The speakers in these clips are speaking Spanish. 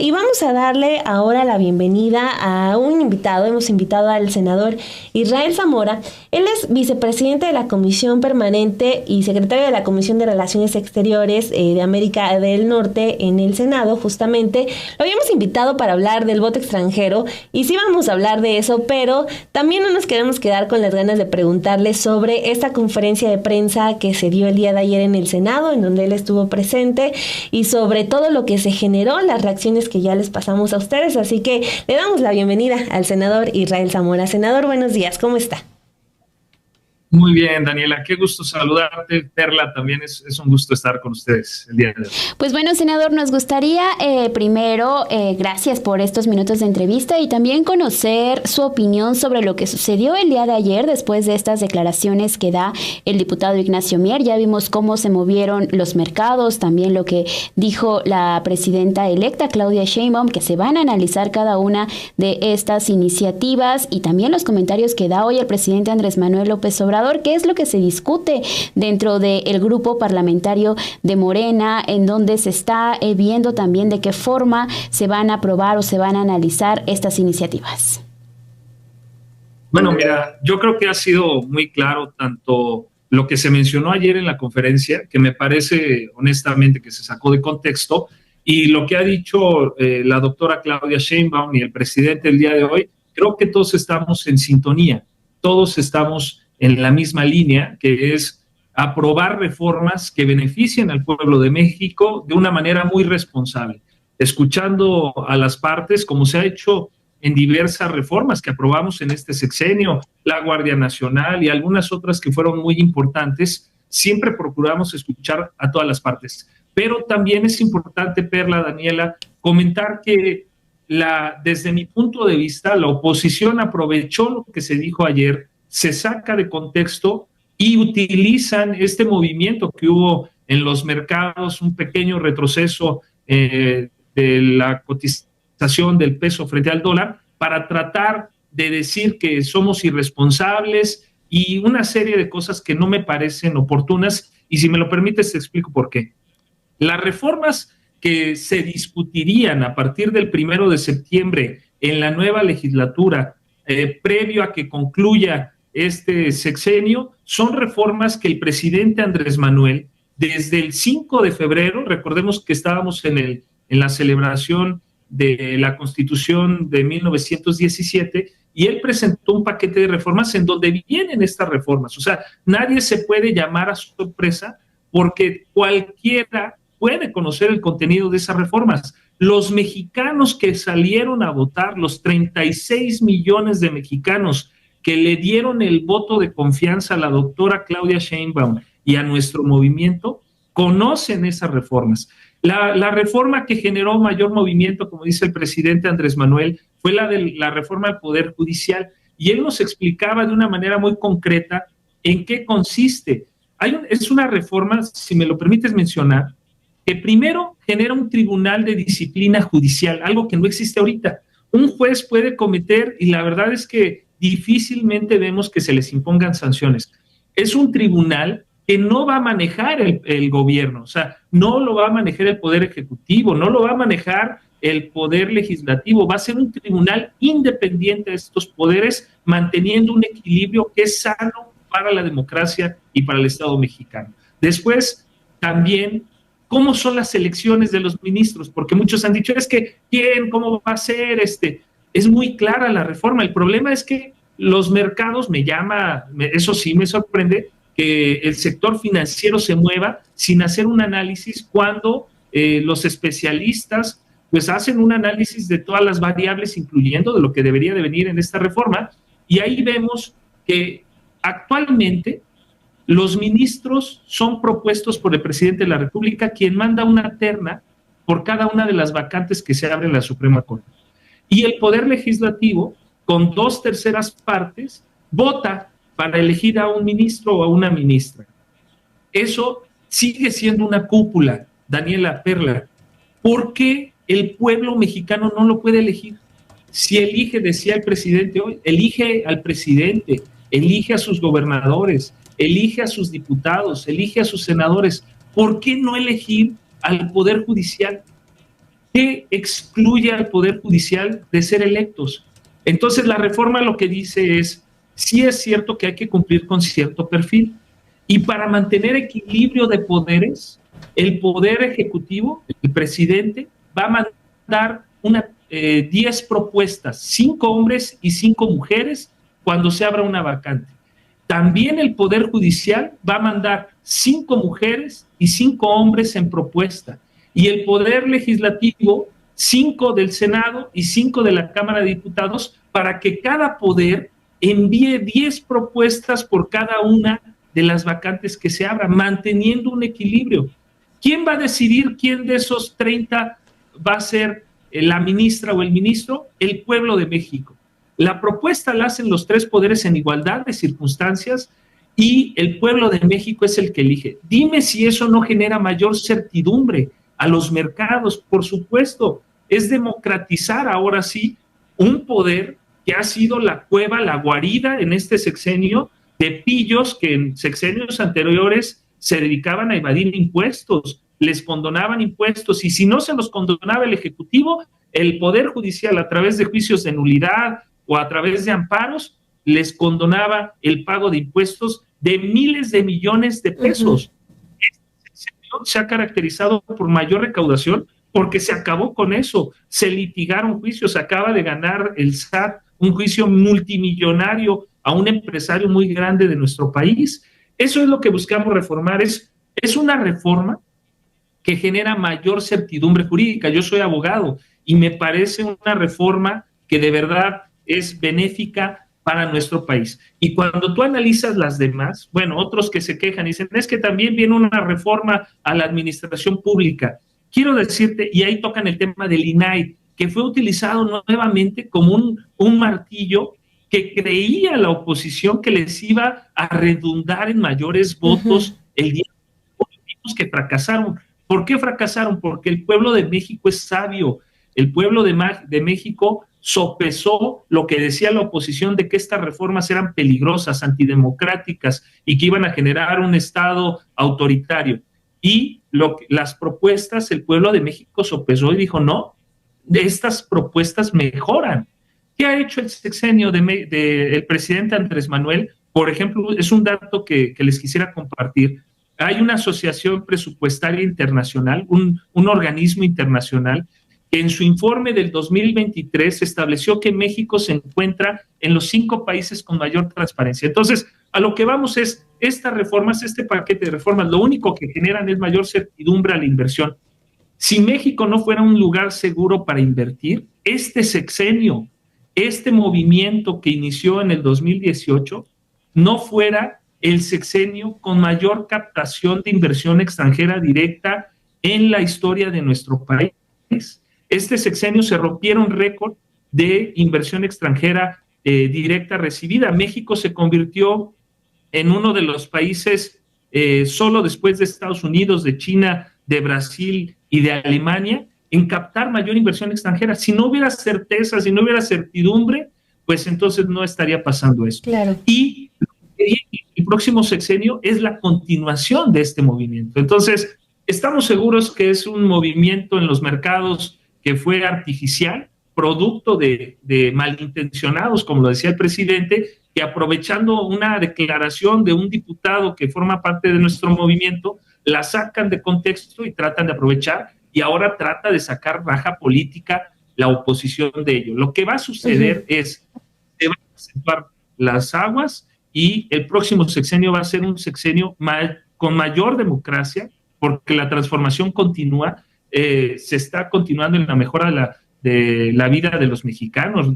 Y vamos a darle ahora la bienvenida a un invitado. Hemos invitado al senador Israel Zamora. Él es vicepresidente de la Comisión Permanente y secretario de la Comisión de Relaciones Exteriores de América del Norte en el Senado, justamente. Lo habíamos invitado para hablar del voto extranjero y sí vamos a hablar de eso, pero también no nos queremos quedar con las ganas de preguntarle sobre esta conferencia de prensa que se dio el día de ayer en el Senado, en donde él estuvo presente, y sobre todo lo que se generó, las reacciones que ya les pasamos a ustedes. Así que le damos la bienvenida al senador Israel Zamora. Senador, buenos días, ¿cómo está? Muy bien, Daniela, qué gusto saludarte. Perla, también es un gusto estar con ustedes el día de hoy. Pues bueno, senador, nos gustaría primero, gracias por estos minutos de entrevista y también conocer su opinión sobre lo que sucedió el día de ayer después de estas declaraciones que da el diputado Ignacio Mier. Ya vimos cómo se movieron los mercados, también lo que dijo la presidenta electa, Claudia Sheinbaum, que se van a analizar cada una de estas iniciativas, y también los comentarios que da hoy el presidente Andrés Manuel López Obrador. ¿Qué es lo que se discute dentro del grupo parlamentario de Morena, en donde se está viendo también de qué forma se van a aprobar o se van a analizar estas iniciativas? Bueno, mira, yo creo que ha sido muy claro tanto lo que se mencionó ayer en la conferencia, que me parece honestamente que se sacó de contexto, y lo que ha dicho la doctora Claudia Sheinbaum y el presidente el día de hoy. Creo que todos estamos en sintonía, todos estamos en la misma línea, que es aprobar reformas que beneficien al pueblo de México de una manera muy responsable, escuchando a las partes, como se ha hecho en diversas reformas que aprobamos en este sexenio, la Guardia Nacional y algunas otras que fueron muy importantes. Siempre procuramos escuchar a todas las partes. Pero también es importante, Perla, Daniela, comentar que desde mi punto de vista, la oposición aprovechó lo que se dijo ayer, se saca de contexto y utilizan este movimiento que hubo en los mercados, un pequeño retroceso de la cotización del peso frente al dólar, para tratar de decir que somos irresponsables y una serie de cosas que no me parecen oportunas. Y si me lo permites, te explico por qué. Las reformas que se discutirían a partir del 1 de septiembre en la nueva legislatura, previo a que concluya este sexenio, son reformas que el presidente Andrés Manuel, desde el 5 de febrero, recordemos que estábamos en la celebración de la Constitución de 1917, y él presentó un paquete de reformas en donde vienen estas reformas. O sea, nadie se puede llamar a sorpresa, porque cualquiera puede conocer el contenido de esas reformas. Los mexicanos que salieron a votar, los 36 millones de mexicanos que le dieron el voto de confianza a la doctora Claudia Sheinbaum y a nuestro movimiento, conocen esas reformas. La reforma que generó mayor movimiento, como dice el presidente Andrés Manuel, fue la reforma al Poder Judicial, y él nos explicaba de una manera muy concreta en qué consiste. Es una reforma, si me lo permites mencionar, que primero genera un tribunal de disciplina judicial, algo que no existe ahorita. Un juez puede cometer, y la verdad es que difícilmente vemos que se les impongan sanciones. Es un tribunal que no va a manejar el gobierno, o sea, no lo va a manejar el Poder Ejecutivo, no lo va a manejar el Poder Legislativo, va a ser un tribunal independiente de estos poderes, manteniendo un equilibrio que es sano para la democracia y para el Estado mexicano. Después, también, ¿cómo son las elecciones de los ministros? Porque muchos han dicho, es que, ¿quién? ¿Cómo va a ser? Es muy clara la reforma. El problema es que los mercados, eso sí me sorprende, que el sector financiero se mueva sin hacer un análisis, cuando los especialistas pues hacen un análisis de todas las variables, incluyendo de lo que debería de venir en esta reforma, y ahí vemos que actualmente los ministros son propuestos por el presidente de la República, quien manda una terna por cada una de las vacantes que se abren en la Suprema Corte. Y el Poder Legislativo, con 2/3 partes, vota para elegir a un ministro o a una ministra. Eso sigue siendo una cúpula, Daniela, Perla. ¿Por qué el pueblo mexicano no lo puede elegir? Si elige, decía el presidente hoy, elige al presidente, elige a sus gobernadores, elige a sus diputados, elige a sus senadores. ¿Por qué no elegir al Poder Judicial? que excluye al Poder Judicial de ser electos. Entonces la reforma lo que dice es, sí es cierto que hay que cumplir con cierto perfil, y para mantener equilibrio de poderes, el Poder Ejecutivo, el presidente, va a mandar 10 propuestas, 5 hombres y 5 mujeres, cuando se abra una vacante. También el Poder Judicial va a mandar 5 mujeres y 5 hombres en propuesta. Y el Poder Legislativo, 5 del Senado y 5 de la Cámara de Diputados, para que cada poder envíe 10 propuestas por cada una de las vacantes que se abran, manteniendo un equilibrio. ¿Quién va a decidir quién de esos 30 va a ser la ministra o el ministro? El pueblo de México. La propuesta la hacen los 3 poderes en igualdad de circunstancias y el pueblo de México es el que elige. Dime si eso no genera mayor certidumbre a los mercados. Por supuesto, es democratizar ahora sí un poder que ha sido la cueva, la guarida en este sexenio de pillos que en sexenios anteriores se dedicaban a evadir impuestos, les condonaban impuestos, y si no se los condonaba el Ejecutivo, el Poder Judicial, a través de juicios de nulidad o a través de amparos, les condonaba el pago de impuestos de miles de millones de pesos. Este sexenio se ha caracterizado por mayor recaudación porque se acabó con eso, se litigaron juicios, acaba de ganar el SAT un juicio multimillonario a un empresario muy grande de nuestro país. Eso es lo que buscamos reformar, es una reforma que genera mayor certidumbre jurídica. Yo soy abogado y me parece una reforma que de verdad es benéfica para nuestro país. Y cuando tú analizas las demás, bueno, otros que se quejan y dicen, es que también viene una reforma a la administración pública. Quiero decirte, y ahí tocan el tema del INAI, que fue utilizado nuevamente como un martillo que creía la oposición que les iba a redundar en mayores votos el día que fracasaron. ¿Por qué fracasaron? Porque el pueblo de México es sabio. El pueblo de México sopesó lo que decía la oposición de que estas reformas eran peligrosas, antidemocráticas y que iban a generar un Estado autoritario. Y las propuestas, el pueblo de México sopesó y dijo, no, estas propuestas mejoran. ¿Qué ha hecho el sexenio del presidente Andrés Manuel? Por ejemplo, es un dato que les quisiera compartir. Hay una asociación presupuestaria internacional, un organismo internacional, que en su informe del 2023 estableció que México se encuentra en los 5 países con mayor transparencia. Entonces, a lo que vamos es, estas reformas, este paquete de reformas, lo único que generan es mayor certidumbre a la inversión. Si México no fuera un lugar seguro para invertir, este sexenio, este movimiento que inició en el 2018, no fuera el sexenio con mayor captación de inversión extranjera directa en la historia de nuestro país. Este sexenio se rompieron récord de inversión extranjera directa recibida. México se convirtió en uno de los países, solo después de Estados Unidos, de China, de Brasil y de Alemania, en captar mayor inversión extranjera. Si no hubiera certeza, si no hubiera certidumbre, pues entonces no estaría pasando esto. Claro. Y el próximo sexenio es la continuación de este movimiento. Entonces, estamos seguros que es un movimiento en los mercados que fue artificial, producto de malintencionados, como lo decía el presidente, que aprovechando una declaración de un diputado que forma parte de nuestro movimiento, la sacan de contexto y tratan de aprovechar, y ahora trata de sacar raja política la oposición de ello. Lo que va a suceder es que se van a acentuar las aguas y el próximo sexenio va a ser un sexenio con mayor democracia, porque la transformación continúa, se está continuando en la mejora de la vida de los mexicanos.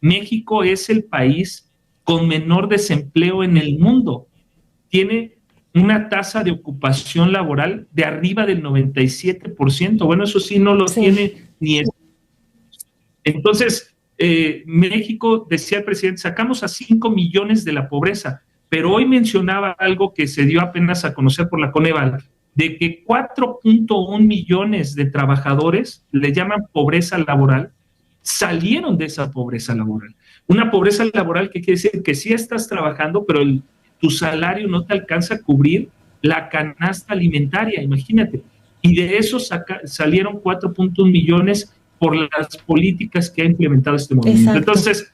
México es el país con menor desempleo en el mundo. Tiene una tasa de ocupación laboral de arriba del 97%. Bueno, eso sí no lo tiene ni el... Entonces, México, decía el presidente, sacamos a 5 millones de la pobreza, pero hoy mencionaba algo que se dio apenas a conocer por la Coneval, de que 4.1 millones de trabajadores, le llaman pobreza laboral, salieron de esa pobreza laboral. Una pobreza laboral que quiere decir que sí estás trabajando, pero tu salario no te alcanza a cubrir la canasta alimentaria, imagínate. y de eso salieron 4.1 millones por las políticas que ha implementado este movimiento. Exacto. Entonces,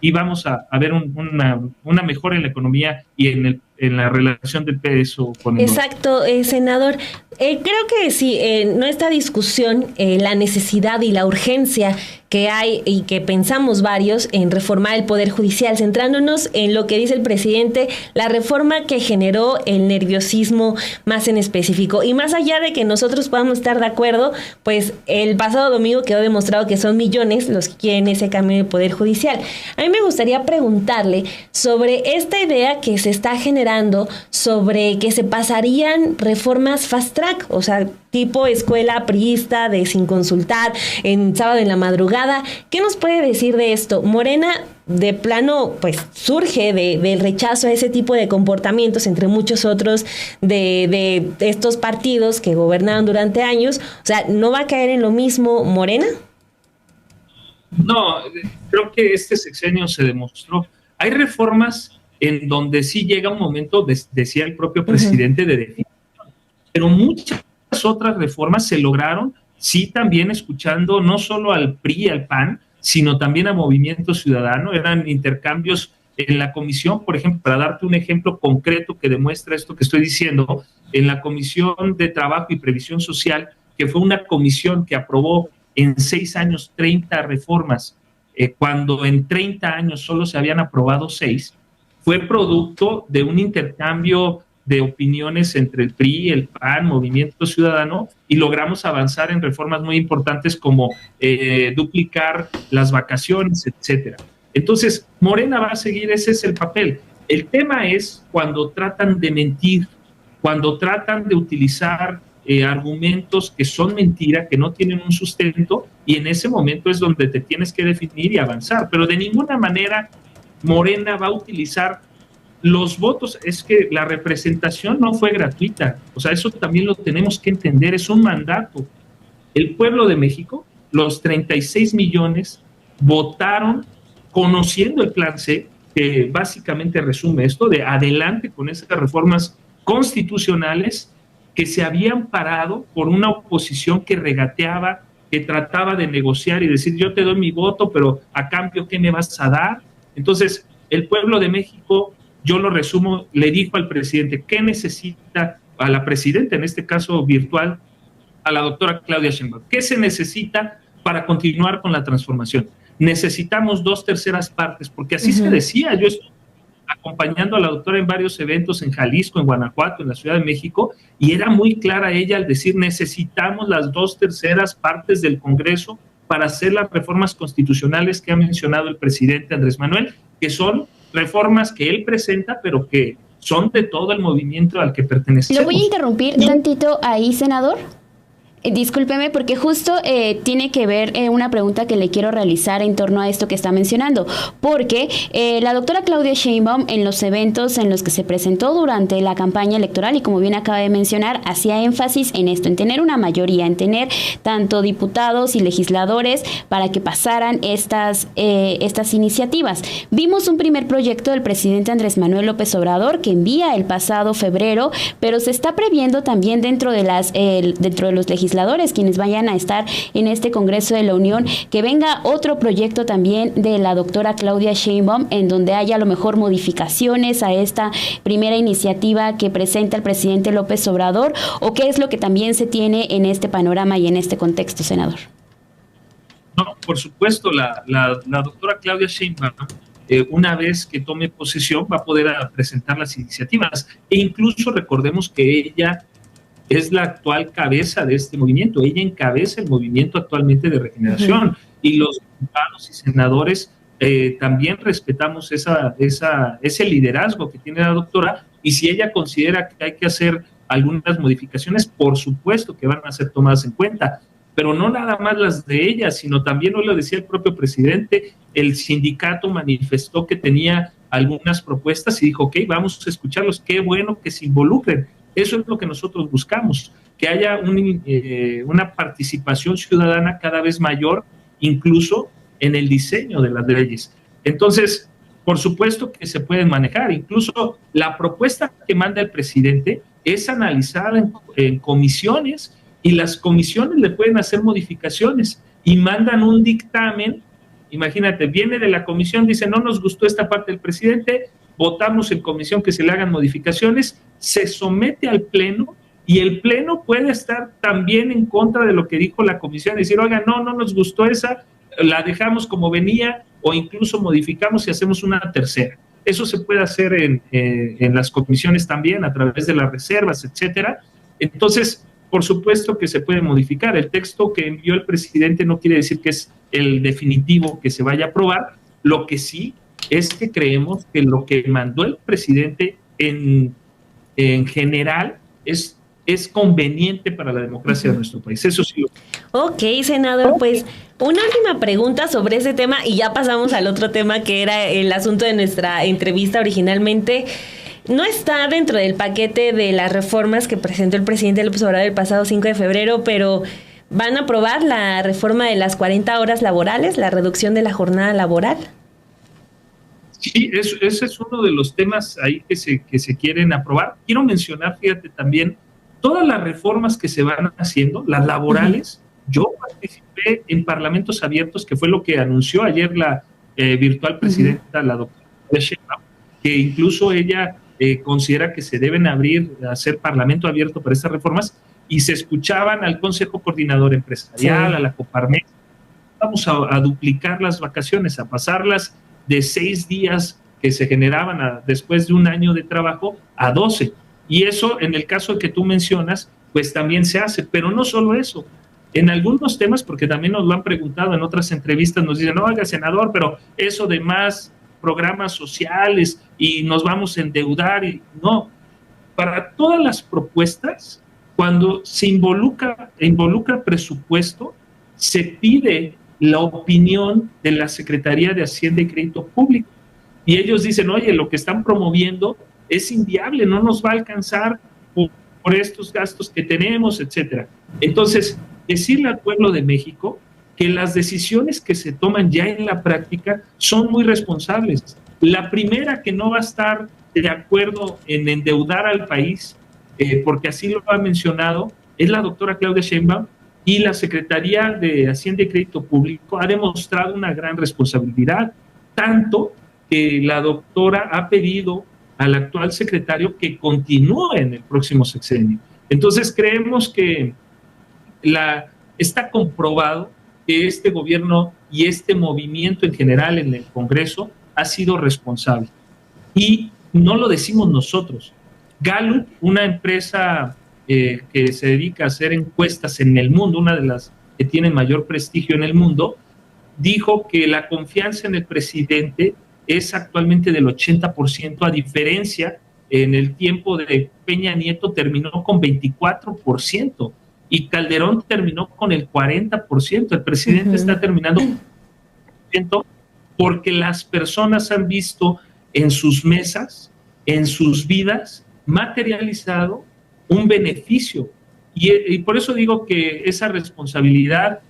y vamos a ver una mejora en la economía y en la relación del peso con el dólar. Exacto, senador. Creo que sí, nuestra discusión, la necesidad y la urgencia que hay y que pensamos varios en reformar el Poder Judicial, centrándonos en lo que dice el presidente, la reforma que generó el nerviosismo más en específico. Y más allá de que nosotros podamos estar de acuerdo, pues el pasado domingo quedó demostrado que son millones los que quieren ese cambio en el Poder Judicial. A mí me gustaría preguntarle sobre esta idea que se está generando sobre que se pasarían reformas fast track, o sea, tipo escuela priista de sin consultar en sábado en la madrugada. ¿Qué nos puede decir de esto? Morena, de plano, pues surge del rechazo a ese tipo de comportamientos, entre muchos otros de estos partidos que gobernaron durante años. O sea, ¿no va a caer en lo mismo Morena? No, creo que este sexenio se demostró. Hay reformas en donde sí llega un momento, decía el propio presidente, de definición, pero muchas otras reformas se lograron, sí, también escuchando no solo al PRI y al PAN, sino también a Movimiento Ciudadano. Eran intercambios en la comisión, por ejemplo, para darte un ejemplo concreto que demuestra esto que estoy diciendo, en la Comisión de Trabajo y Previsión Social, que fue una comisión que aprobó en 6 años 30 reformas, cuando en 30 años solo se habían aprobado 6, fue producto de un intercambio de opiniones entre el PRI, el PAN, Movimiento Ciudadano, y logramos avanzar en reformas muy importantes como duplicar las vacaciones, etcétera. Entonces, Morena va a seguir, ese es el papel. El tema es cuando tratan de mentir, cuando tratan de utilizar argumentos que son mentira, que no tienen un sustento, y en ese momento es donde te tienes que definir y avanzar, pero de ninguna manera Morena va a utilizar los votos. Es que la representación no fue gratuita, o sea, eso también lo tenemos que entender, es un mandato. El pueblo de México, los 36 millones, votaron conociendo el Plan C, que básicamente resume esto, de adelante con esas reformas constitucionales que se habían parado por una oposición que regateaba, que trataba de negociar y decir, yo te doy mi voto, pero a cambio, ¿qué me vas a dar? Entonces, el pueblo de México, yo lo resumo, le dijo al presidente, ¿qué necesita? A la presidenta, en este caso virtual, a la doctora Claudia Sheinbaum, ¿qué se necesita para continuar con la transformación? Necesitamos 2/3 partes, porque así se decía. Yo estoy acompañando a la doctora en varios eventos en Jalisco, en Guanajuato, en la Ciudad de México, y era muy clara ella al decir, necesitamos las 2/3 partes del Congreso para hacer las reformas constitucionales que ha mencionado el presidente Andrés Manuel, que son reformas que él presenta, pero que son de todo el movimiento al que pertenecemos. ¿Lo voy a interrumpir tantito ahí, senador? Discúlpeme, porque justo tiene que ver una pregunta que le quiero realizar en torno a esto que está mencionando, porque la doctora Claudia Sheinbaum en los eventos en los que se presentó durante la campaña electoral, y como bien acaba de mencionar, hacía énfasis en esto, en tener una mayoría, en tener tanto diputados y legisladores para que pasaran estas iniciativas. Vimos un primer proyecto del presidente Andrés Manuel López Obrador que envía el pasado febrero, pero se está previendo también dentro de los legisladores quienes vayan a estar en este Congreso de la Unión, que venga otro proyecto también de la doctora Claudia Sheinbaum, en donde haya a lo mejor modificaciones a esta primera iniciativa que presenta el presidente López Obrador, o qué es lo que también se tiene en este panorama y en este contexto, senador. No, por supuesto, la doctora Claudia Sheinbaum, una vez que tome posesión, va a poder presentar las iniciativas, e incluso recordemos que ella es la actual cabeza de este movimiento. Ella encabeza el movimiento actualmente de regeneración, y los diputados y senadores también respetamos ese liderazgo que tiene la doctora, y si ella considera que hay que hacer algunas modificaciones, por supuesto que van a ser tomadas en cuenta, pero no nada más las de ella, sino también, hoy lo decía el propio presidente, el sindicato manifestó que tenía algunas propuestas y dijo, ok, vamos a escucharlos, qué bueno que se involucren. Eso es lo que nosotros buscamos, que haya una participación ciudadana cada vez mayor, incluso en el diseño de las leyes. Entonces, por supuesto que se pueden manejar. Incluso la propuesta que manda el presidente es analizada en comisiones y las comisiones le pueden hacer modificaciones y mandan un dictamen. Imagínate, viene de la comisión, dice no nos gustó esta parte del presidente, votamos en comisión que se le hagan modificaciones, se somete al pleno y el pleno puede estar también en contra de lo que dijo la comisión, decir, oiga, no nos gustó esa, la dejamos como venía o incluso modificamos y hacemos una tercera. Eso se puede hacer en las comisiones también a través de las reservas, etcétera. Entonces, por supuesto que se puede modificar. El texto que envió el presidente no quiere decir que es el definitivo que se vaya a aprobar. Lo que sí es que creemos que lo que mandó el presidente en general es conveniente para la democracia de nuestro país. Eso sí. Ok, senador, pues una última pregunta sobre ese tema y ya pasamos al otro tema que era el asunto de nuestra entrevista originalmente. No está dentro del paquete de las reformas que presentó el presidente López Obrador el pasado 5 de febrero, pero ¿van a aprobar la reforma de las 40 horas laborales, la reducción de la jornada laboral? Sí, ese es uno de los temas ahí que se quieren aprobar. Quiero mencionar, fíjate, también todas las reformas que se van haciendo, las laborales. Yo participé en parlamentos abiertos, que fue lo que anunció ayer la virtual presidenta, la doctora Sheinbaum, que incluso ella considera que se deben hacer parlamento abierto para estas reformas, y se escuchaban al Consejo Coordinador Empresarial, a la Coparmex. Vamos a duplicar las vacaciones, a pasarlas de 6 días que se generaban después de un año de trabajo a 12. Y eso, en el caso que tú mencionas, pues también se hace. Pero no solo eso. En algunos temas, porque también nos lo han preguntado en otras entrevistas, nos dicen, no, oiga, senador, pero eso de más programas sociales y nos vamos a endeudar. Y no, para todas las propuestas, cuando se involucra presupuesto, se pide la opinión de la Secretaría de Hacienda y Crédito Público. Y ellos dicen, oye, lo que están promoviendo es inviable, no nos va a alcanzar por estos gastos que tenemos, etcétera. Entonces, decirle al pueblo de México que las decisiones que se toman ya en la práctica son muy responsables. La primera que no va a estar de acuerdo en endeudar al país, porque así lo ha mencionado, es la doctora Claudia Sheinbaum, y la Secretaría de Hacienda y Crédito Público ha demostrado una gran responsabilidad, tanto que la doctora ha pedido al actual secretario que continúe en el próximo sexenio. Entonces creemos que está comprobado que este gobierno y este movimiento en general en el Congreso ha sido responsable. Y no lo decimos nosotros. Gallup, una empresa que se dedica a hacer encuestas en el mundo, una de las que tiene mayor prestigio en el mundo, dijo que la confianza en el presidente es actualmente del 80%, a diferencia, en el tiempo de Peña Nieto terminó con 24% y Calderón terminó con el 40%. El presidente está terminando con 40% porque las personas han visto en sus mesas, en sus vidas, materializado un beneficio. Y por eso digo que esa responsabilidad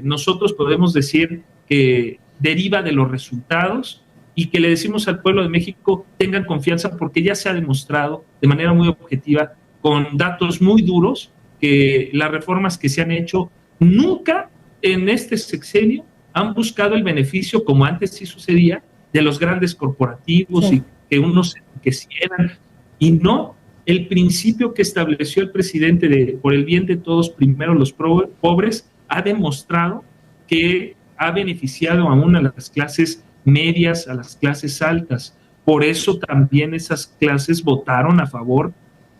nosotros podemos decir que deriva de los resultados, y que le decimos al pueblo de México, tengan confianza, porque ya se ha demostrado de manera muy objetiva, con datos muy duros, que las reformas que se han hecho nunca en este sexenio han buscado el beneficio, como antes sí sucedía, de los grandes corporativos, y que unos se enriquecieran, y no el principio que estableció el presidente de por el bien de todos, primero los pobres, ha demostrado que ha beneficiado aún a las clases medias, a las clases altas. Por eso también esas clases votaron a favor,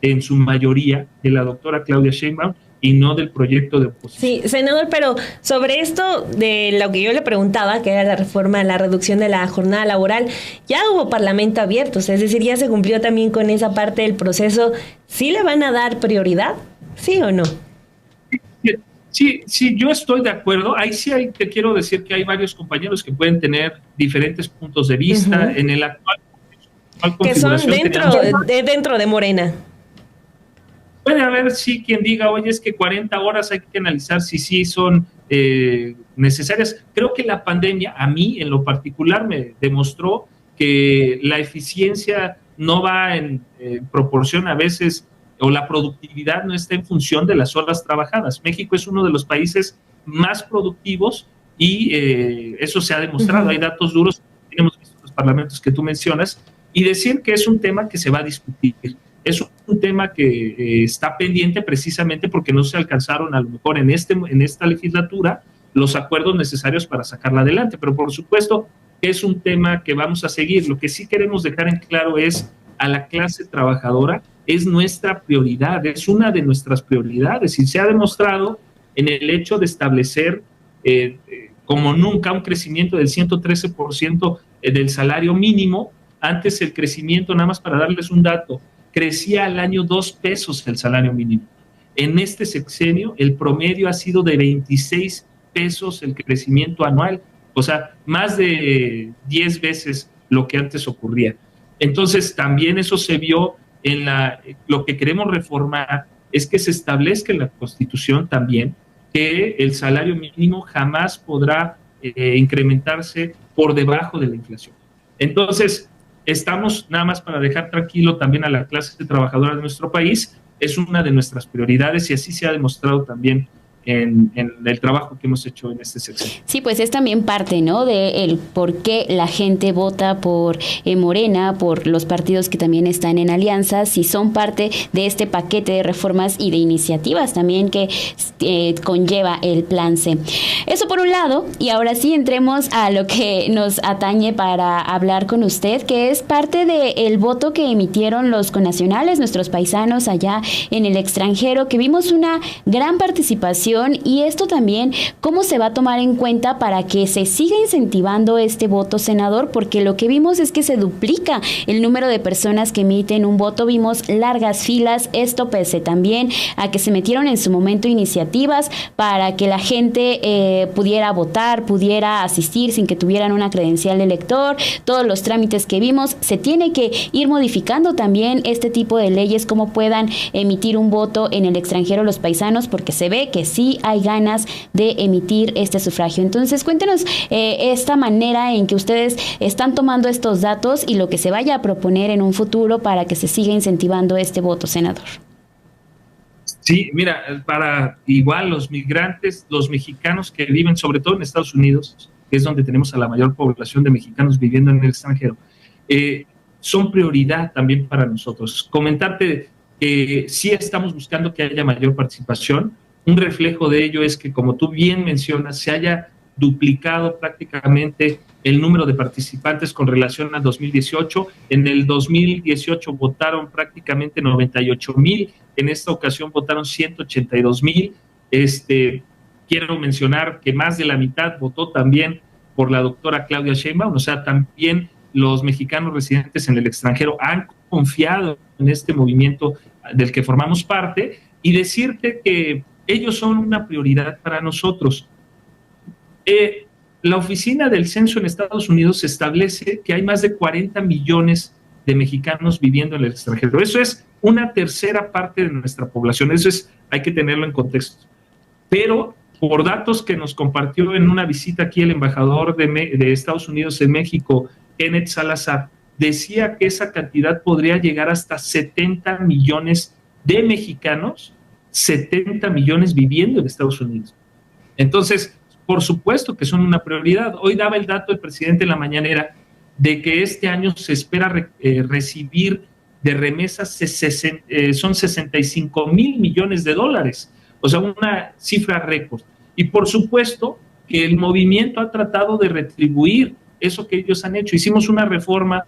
en su mayoría, de la doctora Claudia Sheinbaum y no del proyecto de oposición. Sí, senador, pero sobre esto de lo que yo le preguntaba, que era la reforma, la reducción de la jornada laboral, ya hubo parlamento abierto, es decir, ya se cumplió también con esa parte del proceso. ¿Sí le van a dar prioridad? ¿Sí o no? Sí, yo estoy de acuerdo. Ahí sí te quiero decir que hay varios compañeros que pueden tener diferentes puntos de vista. En el actual que son dentro de Morena. Puede haber, sí, quien diga, oye, es que 40 horas hay que analizar si sí son necesarias. Creo que la pandemia, a mí en lo particular, me demostró que la eficiencia no va en proporción a veces o la productividad no está en función de las horas trabajadas. México es uno de los países más productivos y eso se ha demostrado. Hay datos duros que hemos visto en los parlamentos que tú mencionas, y decir que es un tema que se va a discutir. Es un tema que está pendiente precisamente porque no se alcanzaron a lo mejor en esta legislatura los acuerdos necesarios para sacarla adelante, pero por supuesto que es un tema que vamos a seguir. Lo que sí queremos dejar en claro es a la clase trabajadora es nuestra prioridad, es una de nuestras prioridades, y se ha demostrado en el hecho de establecer como nunca un crecimiento del 113% del salario mínimo. Antes el crecimiento, nada más para darles un dato, crecía al año 2 pesos el salario mínimo. En este sexenio el promedio ha sido de 26 pesos el crecimiento anual, o sea, más de 10 veces lo que antes ocurría. Entonces también eso se vio en lo que queremos reformar, es que se establezca en la Constitución también que el salario mínimo jamás podrá incrementarse por debajo de la inflación. Entonces, estamos, nada más para dejar tranquilo también a la clase trabajadora de nuestro país, es una de nuestras prioridades y así se ha demostrado también en el trabajo que hemos hecho en este sexenio. Sí, pues es también parte, ¿no?, de el por qué la gente vota por Morena, por los partidos que también están en alianza, si son parte de este paquete de reformas y de iniciativas también que conlleva el Plan C. Eso por un lado, y ahora sí entremos a lo que nos atañe para hablar con usted, que es parte del voto que emitieron los connacionales, nuestros paisanos allá en el extranjero, que vimos una gran participación. Y esto también, ¿cómo se va a tomar en cuenta para que se siga incentivando este voto, senador? Porque lo que vimos es que se duplica el número de personas que emiten un voto. Vimos largas filas, esto pese también a que se metieron en su momento iniciativas para que la gente pudiera votar, pudiera asistir sin que tuvieran una credencial de elector. Todos los trámites que vimos, se tiene que ir modificando también este tipo de leyes, cómo puedan emitir un voto en el extranjero los paisanos, porque se ve que sí hay ganas de emitir este sufragio. Entonces, cuéntenos esta manera en que ustedes están tomando estos datos y lo que se vaya a proponer en un futuro para que se siga incentivando este voto, senador. Sí, mira, para igual los migrantes, los mexicanos que viven sobre todo en Estados Unidos, que es donde tenemos a la mayor población de mexicanos viviendo en el extranjero, son prioridad también para nosotros. Comentarte que sí estamos buscando que haya mayor participación. Un reflejo de ello es que, como tú bien mencionas, se haya duplicado prácticamente el número de participantes con relación al 2018. En el 2018 votaron prácticamente 98,000, en esta ocasión votaron 182,000. Quiero mencionar que más de la mitad votó también por la doctora Claudia Sheinbaum, o sea, también los mexicanos residentes en el extranjero han confiado en este movimiento del que formamos parte, y decirte que ellos son una prioridad para nosotros. La oficina del censo en Estados Unidos establece que hay más de 40 millones de mexicanos viviendo en el extranjero. Eso es una tercera parte de nuestra población. Eso hay que tenerlo en contexto. Pero por datos que nos compartió en una visita aquí el embajador de Estados Unidos en México, Kenneth Salazar, decía que esa cantidad podría llegar hasta 70 millones de mexicanos, 70 millones viviendo en Estados Unidos. Entonces, por supuesto que son una prioridad. Hoy daba el dato el presidente en la mañanera de que este año se espera recibir de remesas, son 65,000 millones de dólares, o sea, una cifra récord. Y por supuesto que el movimiento ha tratado de retribuir eso que ellos han hecho. Hicimos una reforma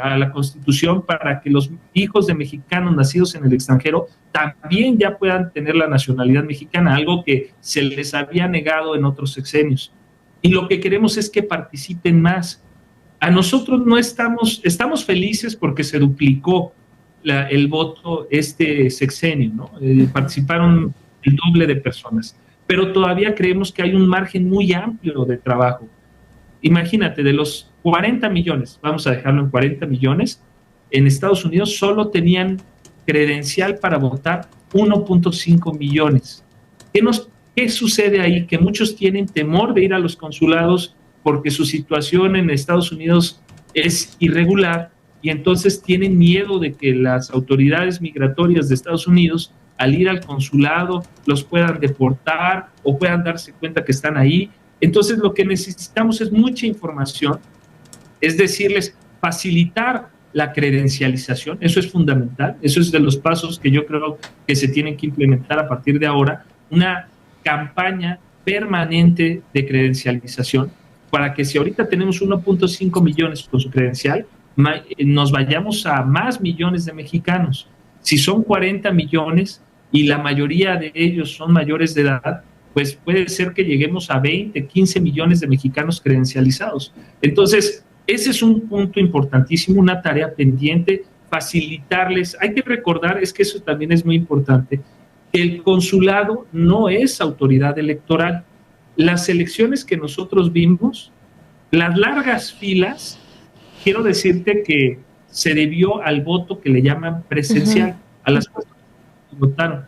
a la Constitución para que los hijos de mexicanos nacidos en el extranjero también ya puedan tener la nacionalidad mexicana, algo que se les había negado en otros sexenios. Y lo que queremos es que participen más. A nosotros no estamos felices porque se duplicó el voto este sexenio, ¿no? Participaron el doble de personas, pero todavía creemos que hay un margen muy amplio de trabajo. Imagínate, de los 40 millones, vamos a dejarlo en 40 millones, en Estados Unidos solo tenían credencial para votar 1.5 millones. ¿Qué sucede ahí? Que muchos tienen temor de ir a los consulados porque su situación en Estados Unidos es irregular y entonces tienen miedo de que las autoridades migratorias de Estados Unidos, al ir al consulado, los puedan deportar o puedan darse cuenta que están ahí. Entonces lo que necesitamos es mucha información, es decirles, facilitar la credencialización, eso es fundamental, eso es de los pasos que yo creo que se tienen que implementar a partir de ahora, una campaña permanente de credencialización, para que si ahorita tenemos 1.5 millones con su credencial, nos vayamos a más millones de mexicanos. Si son 40 millones y la mayoría de ellos son mayores de edad, pues puede ser que lleguemos a 20, 15 millones de mexicanos credencializados. Entonces, ese es un punto importantísimo, una tarea pendiente, facilitarles. Hay que recordar, es que eso también es muy importante, que el consulado no es autoridad electoral. Las elecciones que nosotros vimos, las largas filas, quiero decirte que se debió al voto que le llaman presencial, a las personas que votaron.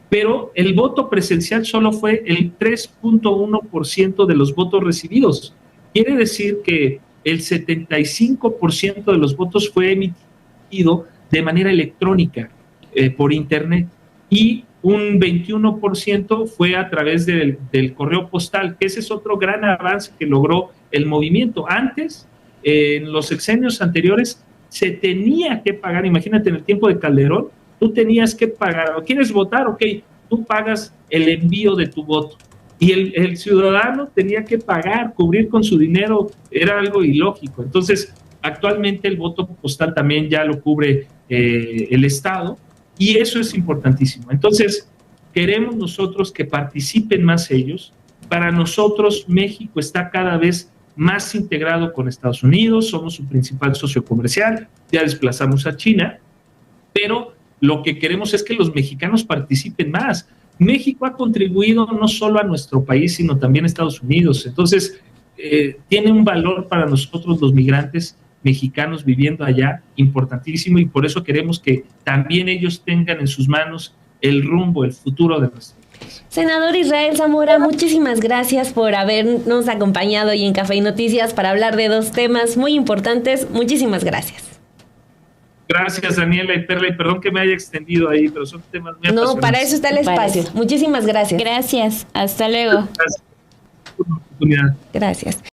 Pero el voto presencial solo fue el 3.1% de los votos recibidos. Quiere decir que el 75% de los votos fue emitido de manera electrónica, por internet, y un 21% fue a través del correo postal, que ese es otro gran avance que logró el movimiento. Antes, en los sexenios anteriores, se tenía que pagar, imagínate en el tiempo de Calderón, tú tenías que pagar, ¿quieres votar? Ok, tú pagas el envío de tu voto. Y el ciudadano tenía que pagar, cubrir con su dinero, era algo ilógico. Entonces, actualmente el voto postal también ya lo cubre el Estado, y eso es importantísimo. Entonces, queremos nosotros que participen más ellos. Para nosotros, México está cada vez más integrado con Estados Unidos, somos su principal socio comercial, ya desplazamos a China, pero lo que queremos es que los mexicanos participen más. México ha contribuido no solo a nuestro país, sino también a Estados Unidos. Entonces, tiene un valor para nosotros los migrantes mexicanos viviendo allá importantísimo, y por eso queremos que también ellos tengan en sus manos el rumbo, el futuro de nuestro país. Senador Israel Zamora, muchísimas gracias por habernos acompañado hoy en Café y Noticias para hablar de dos temas muy importantes. Muchísimas gracias. Gracias, Daniela y Perla, y perdón que me haya extendido ahí, pero son temas muy apasionantes. No, para eso está el espacio. Muchísimas gracias. Gracias, hasta luego. Gracias por la oportunidad. Gracias.